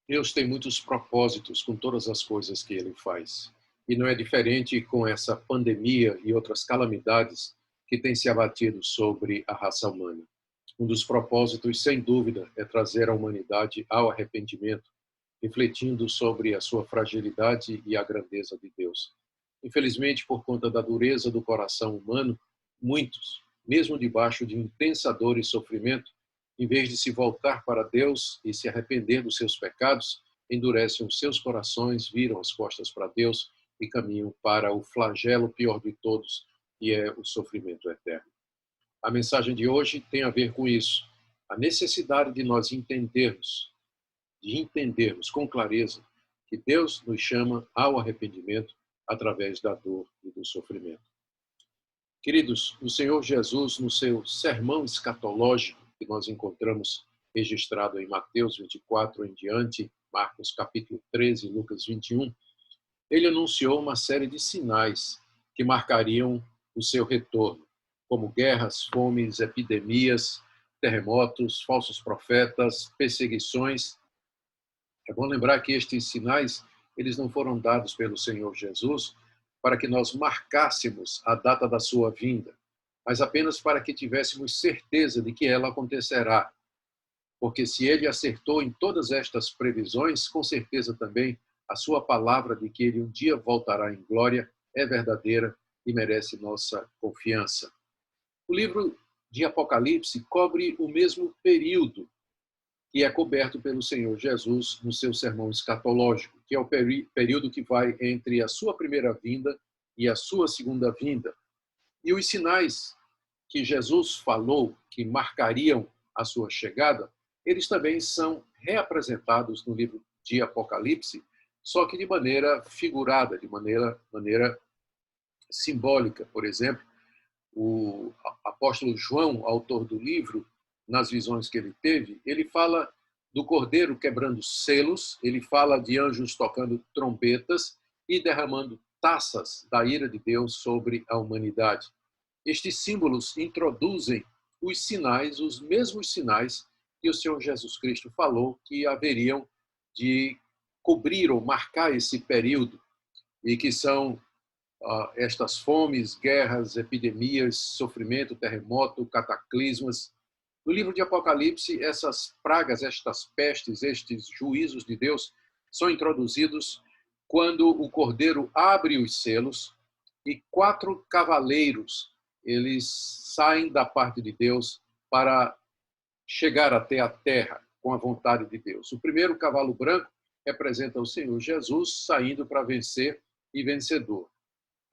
Deus tem muitos propósitos com todas as coisas que ele faz. E não é diferente com essa pandemia e outras calamidades que têm se abatido sobre a raça humana. Um dos propósitos, sem dúvida, é trazer a humanidade ao arrependimento, refletindo sobre a sua fragilidade e a grandeza de Deus. Infelizmente, por conta da dureza do coração humano, muitos, mesmo debaixo de intensa dor e sofrimento, em vez de se voltar para Deus e se arrepender dos seus pecados, endurecem os seus corações, viram as costas para Deus e caminham para o flagelo pior de todos, que é o sofrimento eterno. A mensagem de hoje tem a ver com isso. A necessidade de nós entendermos com clareza que Deus nos chama ao arrependimento através da dor e do sofrimento. Queridos, o Senhor Jesus, no seu sermão escatológico, que nós encontramos registrado em Mateus 24 em diante, Marcos capítulo 13, Lucas 21, ele anunciou uma série de sinais que marcariam o seu retorno, como guerras, fomes, epidemias, terremotos, falsos profetas, perseguições. É bom lembrar que estes sinais, eles não foram dados pelo Senhor Jesus para que nós marcássemos a data da sua vinda, mas apenas para que tivéssemos certeza de que ela acontecerá. Porque se ele acertou em todas estas previsões, com certeza também a sua palavra de que ele um dia voltará em glória é verdadeira e merece nossa confiança. O livro de Apocalipse cobre o mesmo período que é coberto pelo Senhor Jesus no seu sermão escatológico, que é o período que vai entre a sua primeira vinda e a sua segunda vinda. E os sinais que Jesus falou que marcariam a sua chegada, eles também são reapresentados no livro de Apocalipse, só que de maneira figurada, de maneira simbólica. Por exemplo, o apóstolo João, autor do livro, nas visões que ele teve, ele fala do cordeiro quebrando selos, ele fala de anjos tocando trombetas e derramando taças da ira de Deus sobre a humanidade. Estes símbolos introduzem os sinais, os mesmos sinais que o Senhor Jesus Cristo falou que haveriam de cobrir ou marcar esse período, e que são estas fomes, guerras, epidemias, sofrimento, terremoto, cataclismas. No livro de Apocalipse, essas pragas, estas pestes, estes juízos de Deus são introduzidos quando o cordeiro abre os selos e 4 cavaleiros, eles saem da parte de Deus para chegar até a terra com a vontade de Deus. O primeiro cavalo branco representa o Senhor Jesus saindo para vencer e vencedor.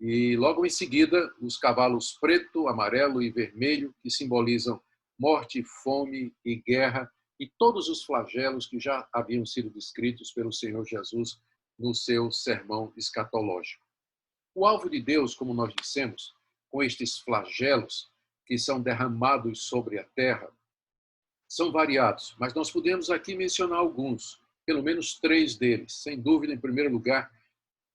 E logo em seguida, os cavalos preto, amarelo e vermelho, que simbolizam morte, fome e guerra, e todos os flagelos que já haviam sido descritos pelo Senhor Jesus no seu sermão escatológico. O alvo de Deus, como nós dissemos, com estes flagelos que são derramados sobre a terra, são variados, mas nós podemos aqui mencionar alguns, pelo menos 3 deles. Sem dúvida, em primeiro lugar,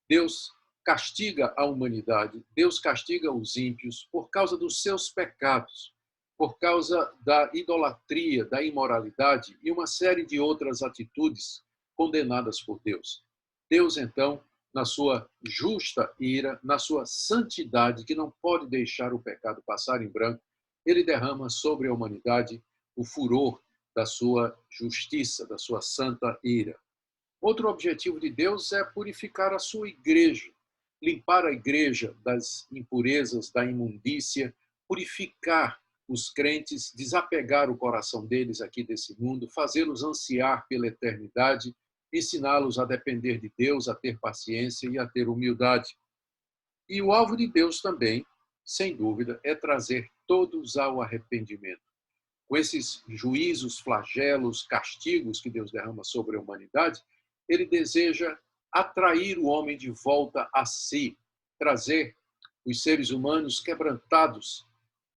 Deus castiga a humanidade, Deus castiga os ímpios por causa dos seus pecados, por causa da idolatria, da imoralidade e uma série de outras atitudes condenadas por Deus. Deus, então, na sua justa ira, na sua santidade, que não pode deixar o pecado passar em branco, ele derrama sobre a humanidade o furor da sua justiça, da sua santa ira. Outro objetivo de Deus é purificar a sua igreja, limpar a igreja das impurezas, da imundícia, purificar os crentes, desapegar o coração deles aqui desse mundo, fazê-los ansiar pela eternidade, ensiná-los a depender de Deus, a ter paciência e a ter humildade. E o alvo de Deus também, sem dúvida, é trazer todos ao arrependimento. Com esses juízos, flagelos, castigos que Deus derrama sobre a humanidade, ele deseja atrair o homem de volta a si, trazer os seres humanos quebrantados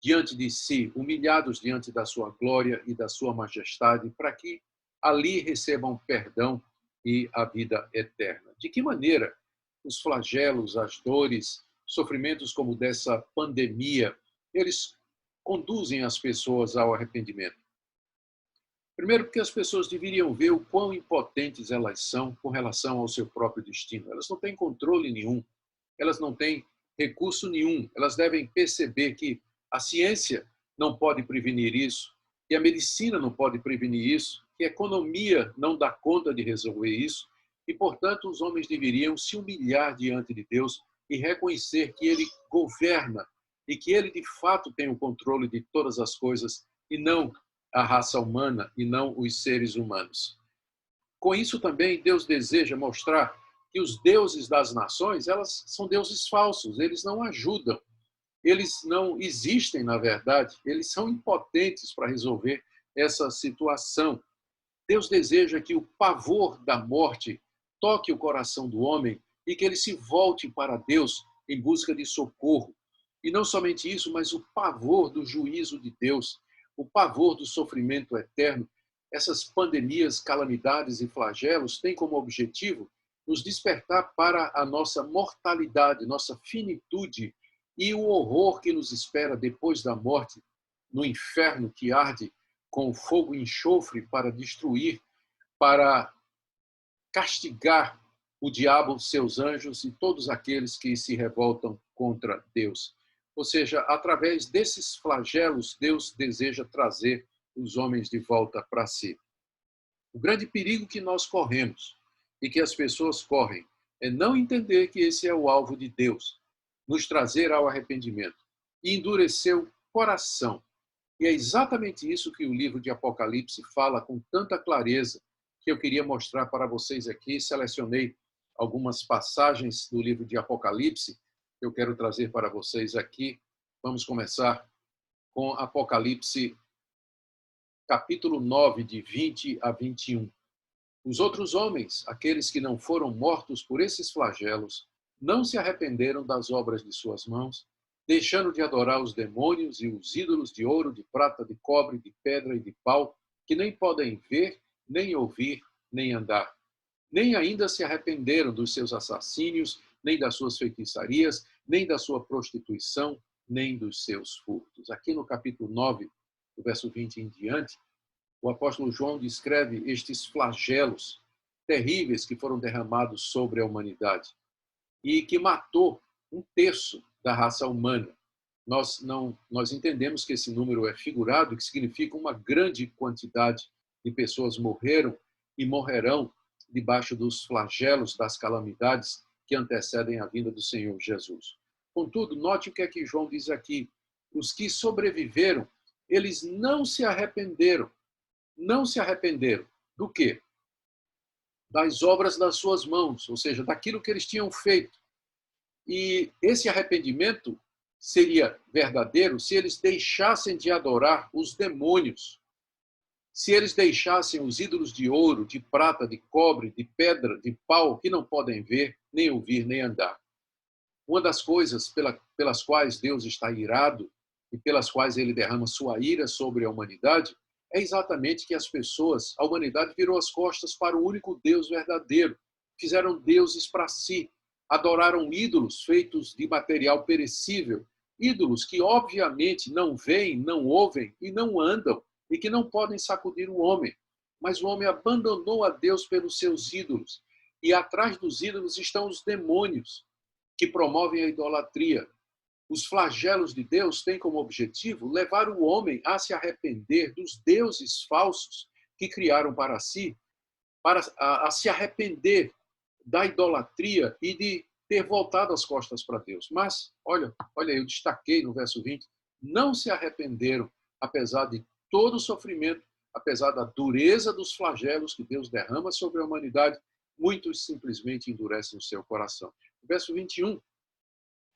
diante de si, humilhados diante da sua glória e da sua majestade, para que ali recebam perdão e a vida eterna. De que maneira os flagelos, as dores, sofrimentos como dessa pandemia, eles conduzem as pessoas ao arrependimento? Primeiro, porque as pessoas deveriam ver o quão impotentes elas são com relação ao seu próprio destino. Elas não têm controle nenhum, elas não têm recurso nenhum. Elas devem perceber que a ciência não pode prevenir isso, que a medicina não pode prevenir isso, que a economia não dá conta de resolver isso, e, portanto, os homens deveriam se humilhar diante de Deus e reconhecer que Ele governa e que Ele, de fato, tem o controle de todas as coisas e não a raça humana e não os seres humanos. Com isso também, Deus deseja mostrar que os deuses das nações, elas são deuses falsos, eles não ajudam, eles não existem, na verdade, eles são impotentes para resolver essa situação. Deus deseja que o pavor da morte toque o coração do homem e que ele se volte para Deus em busca de socorro. E não somente isso, mas o pavor do juízo de Deus, o pavor do sofrimento eterno. Essas pandemias, calamidades e flagelos têm como objetivo nos despertar para a nossa mortalidade, nossa finitude e o horror que nos espera depois da morte, no inferno que arde com fogo e enxofre para destruir, para castigar o diabo, seus anjos e todos aqueles que se revoltam contra Deus. Ou seja, através desses flagelos, Deus deseja trazer os homens de volta para si. O grande perigo que nós corremos e que as pessoas correm é não entender que esse é o alvo de Deus, nos trazer ao arrependimento e endurecer o coração. E é exatamente isso que o livro de Apocalipse fala com tanta clareza, que eu queria mostrar para vocês aqui. Selecionei algumas passagens do livro de Apocalipse que eu quero trazer para vocês aqui. Vamos começar com Apocalipse, capítulo 9, de 20 a 21. Os outros homens, aqueles que não foram mortos por esses flagelos, não se arrependeram das obras de suas mãos, deixando de adorar os demônios e os ídolos de ouro, de prata, de cobre, de pedra e de pau, que nem podem ver, nem ouvir, nem andar. Nem ainda se arrependeram dos seus assassínios, nem das suas feitiçarias, nem da sua prostituição, nem dos seus furtos. Aqui no capítulo 9, do verso 20 em diante, o apóstolo João descreve estes flagelos terríveis que foram derramados sobre a humanidade e que matou um terço da raça humana. Nós entendemos que esse número é figurado, que significa uma grande quantidade de pessoas morreram e morrerão debaixo dos flagelos das calamidades que antecedem a vinda do Senhor Jesus. Contudo, note o que é que João diz aqui. Os que sobreviveram, eles não se arrependeram. Não se arrependeram do quê? Das obras das suas mãos, ou seja, daquilo que eles tinham feito. E esse arrependimento seria verdadeiro se eles deixassem de adorar os demônios, se eles deixassem os ídolos de ouro, de prata, de cobre, de pedra, de pau, que não podem ver, nem ouvir, nem andar. Uma das coisas pelas quais Deus está irado e pelas quais ele derrama sua ira sobre a humanidade é exatamente que as pessoas, a humanidade virou as costas para o único Deus verdadeiro, fizeram deuses para si, adoraram ídolos feitos de material perecível, ídolos que obviamente não veem, não ouvem e não andam, e que não podem sacudir o homem. Mas o homem abandonou a Deus pelos seus ídolos, e atrás dos ídolos estão os demônios, que promovem a idolatria. Os flagelos de Deus têm como objetivo levar o homem a se arrepender dos deuses falsos que criaram para si, para a se arrepender da idolatria e de ter voltado as costas para Deus. Mas, olha, eu destaquei no verso 20, não se arrependeram, apesar de todo o sofrimento, apesar da dureza dos flagelos que Deus derrama sobre a humanidade, muitos simplesmente endurecem o seu coração. O verso 21,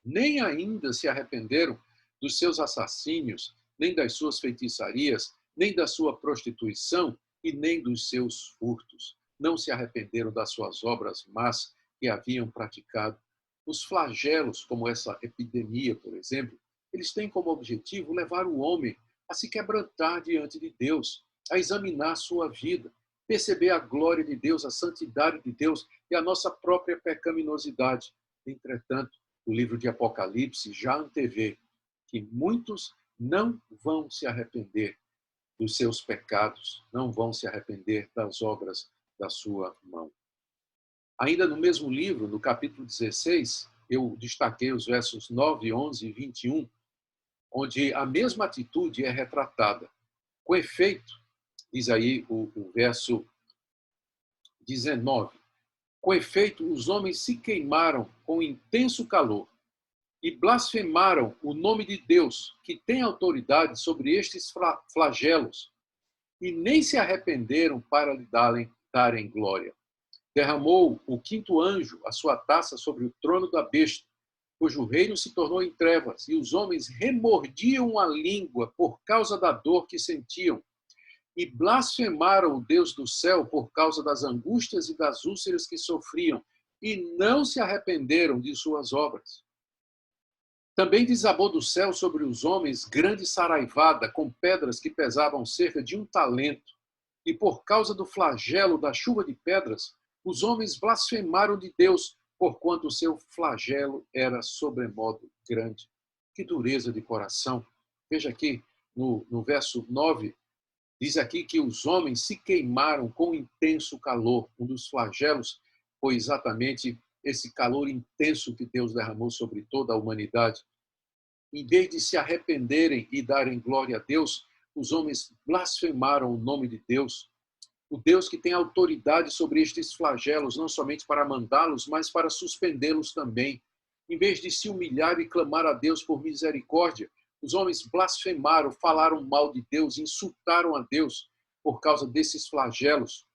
nem ainda se arrependeram dos seus assassínios, nem das suas feitiçarias, nem da sua prostituição e nem dos seus furtos. Não se arrependeram das suas obras más que haviam praticado. Os flagelos, como essa epidemia, por exemplo, eles têm como objetivo levar o homem a se quebrantar diante de Deus, a examinar sua vida, perceber a glória de Deus, a santidade de Deus e a nossa própria pecaminosidade. Entretanto, o livro de Apocalipse já antevê que muitos não vão se arrepender dos seus pecados, não vão se arrepender das obras da sua mão. Ainda no mesmo livro, no capítulo 16, eu destaquei os versos 9, 11 e 21, onde a mesma atitude é retratada. Com efeito, diz aí o verso 19, com efeito, os homens se queimaram com intenso calor e blasfemaram o nome de Deus, que tem autoridade sobre estes flagelos, e nem se arrependeram para lhe darem glória. Derramou o quinto anjo a sua taça sobre o trono da besta, cujo reino se tornou em trevas, e os homens remordiam a língua por causa da dor que sentiam, e blasfemaram o Deus do céu por causa das angústias e das úlceras que sofriam, e não se arrependeram de suas obras. Também desabou do céu sobre os homens grande saraivada, com pedras que pesavam cerca de 1 talento, e por causa do flagelo da chuva de pedras, os homens blasfemaram de Deus, porquanto o seu flagelo era sobremodo grande. Que dureza de coração! Veja aqui no verso 9, diz aqui que os homens se queimaram com intenso calor. Um dos flagelos foi exatamente esse calor intenso que Deus derramou sobre toda a humanidade. Em vez de se arrependerem e darem glória a Deus, os homens blasfemaram o nome de Deus, o Deus que tem autoridade sobre estes flagelos, não somente para mandá-los, mas para suspendê-los também. Em vez de se humilhar e clamar a Deus por misericórdia, os homens blasfemaram, falaram mal de Deus, insultaram a Deus por causa desses flagelos,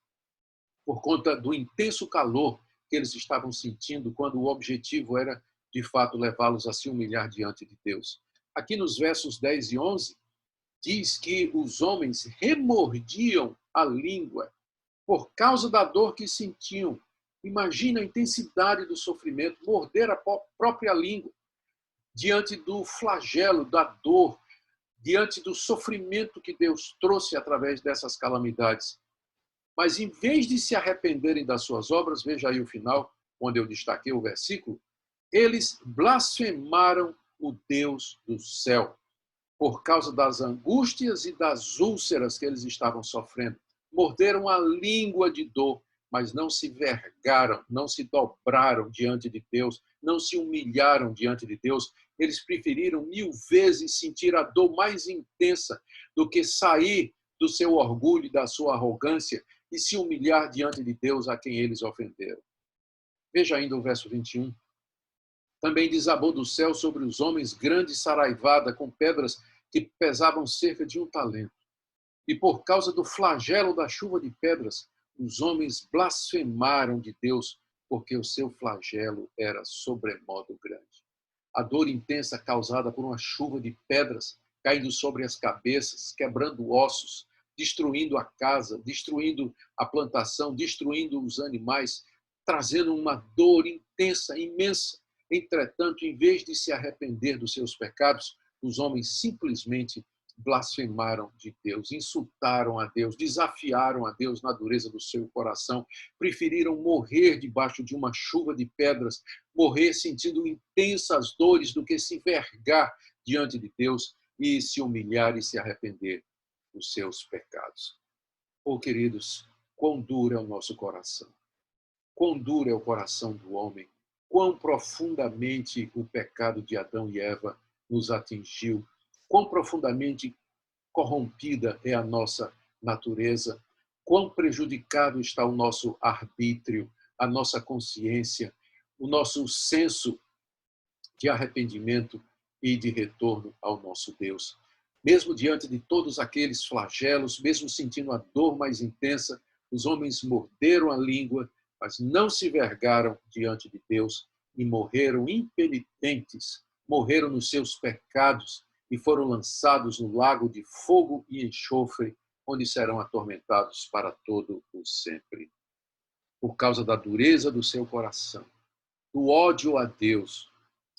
por conta do intenso calor que eles estavam sentindo, quando o objetivo era, de fato, levá-los a se humilhar diante de Deus. Aqui nos versos 10 e 11, diz que os homens remordiam a língua por causa da dor que sentiam. Imagina a intensidade do sofrimento, morder a própria língua diante do flagelo, da dor, diante do sofrimento que Deus trouxe através dessas calamidades. Mas em vez de se arrependerem das suas obras, veja aí o final, onde eu destaquei o versículo, eles blasfemaram o Deus do céu por causa das angústias e das úlceras que eles estavam sofrendo. Morderam a língua de dor, mas não se vergaram, não se dobraram diante de Deus, não se humilharam diante de Deus. Eles preferiram 1000 vezes sentir a dor mais intensa do que sair do seu orgulho e da sua arrogância e se humilhar diante de Deus a quem eles ofenderam. Veja ainda o verso 21. Também desabou do céu sobre os homens grande saraivada com pedras que pesavam cerca de 1 talento. E por causa do flagelo da chuva de pedras, os homens blasfemaram de Deus, porque o seu flagelo era sobremodo grande. A dor intensa causada por uma chuva de pedras caindo sobre as cabeças, quebrando ossos, destruindo a casa, destruindo a plantação, destruindo os animais, trazendo uma dor intensa, imensa. Entretanto, em vez de se arrepender dos seus pecados, os homens simplesmente blasfemaram de Deus, insultaram a Deus, desafiaram a Deus na dureza do seu coração, preferiram morrer debaixo de uma chuva de pedras, morrer sentindo intensas dores do que se vergar diante de Deus e se humilhar e se arrepender dos seus pecados. Oh, queridos, quão duro é o nosso coração, quão duro é o coração do homem, quão profundamente o pecado de Adão e Eva nos atingiu, quão profundamente corrompida é a nossa natureza, quão prejudicado está o nosso arbítrio, a nossa consciência, o nosso senso de arrependimento e de retorno ao nosso Deus. Mesmo diante de todos aqueles flagelos, mesmo sentindo a dor mais intensa, os homens morderam a língua, mas não se vergaram diante de Deus e morreram impenitentes, morreram nos seus pecados e foram lançados no lago de fogo e enxofre, onde serão atormentados para todo o sempre. Por causa da dureza do seu coração, do ódio a Deus,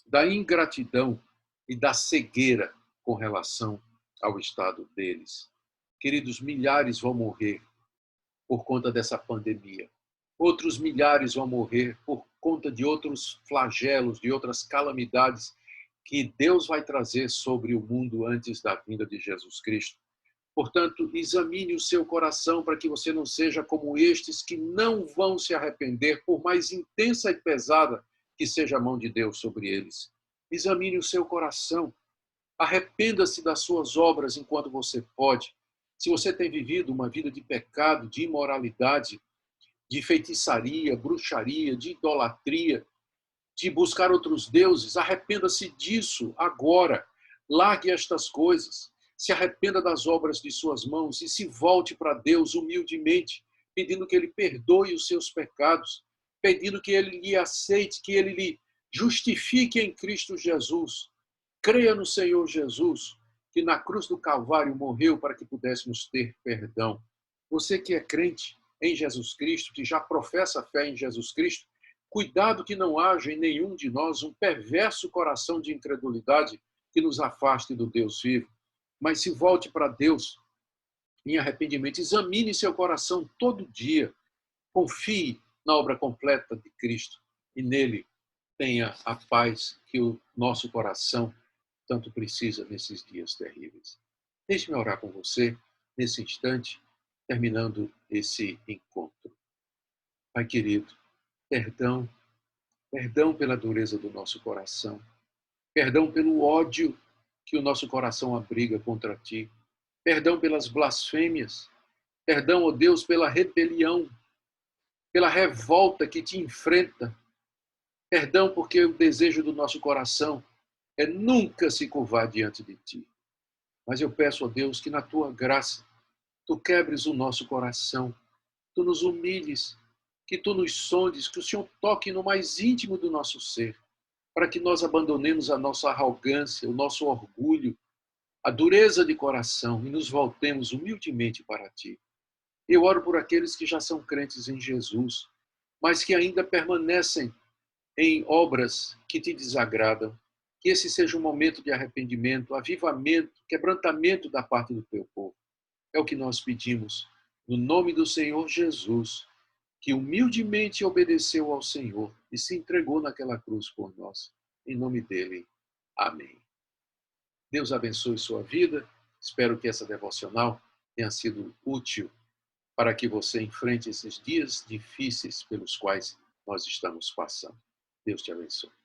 da ingratidão e da cegueira com relação ao estado deles. Queridos, milhares vão morrer por conta dessa pandemia. Outros milhares vão morrer por conta de outros flagelos, de outras calamidades que Deus vai trazer sobre o mundo antes da vinda de Jesus Cristo. Portanto, examine o seu coração para que você não seja como estes que não vão se arrepender, por mais intensa e pesada que seja a mão de Deus sobre eles. Examine o seu coração. Arrependa-se das suas obras enquanto você pode. Se você tem vivido uma vida de pecado, de imoralidade, de feitiçaria, bruxaria, de idolatria, de buscar outros deuses, arrependa-se disso agora. Largue estas coisas. Se arrependa das obras de suas mãos e se volte para Deus humildemente, pedindo que Ele perdoe os seus pecados, pedindo que Ele lhe aceite, que Ele lhe justifique em Cristo Jesus. Creia no Senhor Jesus, que na cruz do Calvário morreu para que pudéssemos ter perdão. Você que é crente em Jesus Cristo, que já professa a fé em Jesus Cristo, cuidado que não haja em nenhum de nós um perverso coração de incredulidade que nos afaste do Deus vivo. Mas se volte para Deus em arrependimento, examine seu coração todo dia, confie na obra completa de Cristo e nele tenha a paz que o nosso coração tanto precisa nesses dias terríveis. Deixe-me orar com você nesse instante, terminando esse encontro. Pai querido, perdão, perdão pela dureza do nosso coração, perdão pelo ódio que o nosso coração abriga contra ti, perdão pelas blasfêmias, perdão, ó Deus, pela rebelião, pela revolta que te enfrenta, perdão porque o desejo do nosso coração é nunca se curvar diante de ti. Mas eu peço a Deus que na tua graça tu quebres o nosso coração, tu nos humilhes, que tu nos sondes, que o Senhor toque no mais íntimo do nosso ser, para que nós abandonemos a nossa arrogância, o nosso orgulho, a dureza de coração e nos voltemos humildemente para ti. Eu oro por aqueles que já são crentes em Jesus, mas que ainda permanecem em obras que te desagradam. Que esse seja um momento de arrependimento, avivamento, quebrantamento da parte do teu povo. É o que nós pedimos, no nome do Senhor Jesus, que humildemente obedeceu ao Senhor e se entregou naquela cruz por nós. Em nome dele, amém. Deus abençoe sua vida. Espero que essa devocional tenha sido útil para que você enfrente esses dias difíceis pelos quais nós estamos passando. Deus te abençoe.